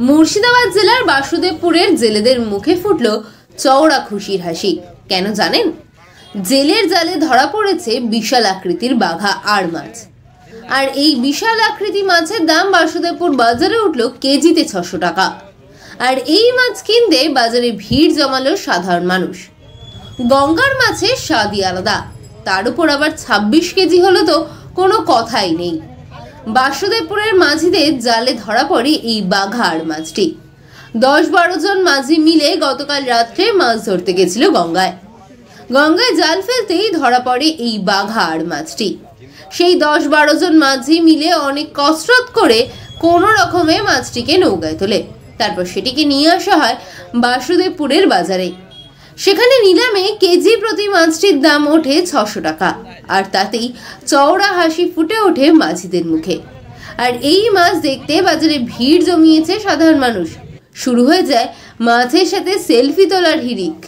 মুর্শিদাবাদ জেলার বাসুদেবপুরের জেলেদের মুখে ফুটল চওড়া খুশির হাসি। কেন জানেন? জেলের জালে ধরা পড়েছে বিশাল আকৃতির বাঘা আড় মাছ। আর এই বিশাল আকৃতি মাছের দাম বাসুদেবপুর বাজারে উঠল কেজিতে 600 টাকা। আর এই মাছ কিনতে বাজারে ভিড় জমালো সাধারণ মানুষ। গঙ্গার মাছের স্বাদই আলাদা, তার উপর আবার 26 কেজি হলো তো কোনো কথাই নেই। বাসুদেবপুরের মাঝিদের জালে ধরা পড়ে এই বাঘা আড় মাছটি। 10-12 জন মাঝি মিলে গতকাল রাত্রে মাছ ধরতে গেছিল গঙ্গায়। জাল ফেলতেই ধরা পড়ে এই বাঘা আড় মাছটি। সেই 10-12 জন মাঝি মিলে অনেক কসরত করে কোনো রকমে মাছটিকে নৌকায় তোলে। তারপর সেটিকে নিয়ে আসা হয় বাসুদেবপুরের বাজারে। সেখানে নিলামে কেজি প্রতি মাছটির দাম ওঠে 600 টাকা। আর তাতেই চওড়া হাসি ফুটে ওঠে মাঝিদের মুখে। আর এই মাছ দেখতে বাজারে ভিড় জমিয়েছে সাধারণ মানুষ। শুরু হয়ে যায় মাছের সাথে সেলফি তোলার হিড়িক।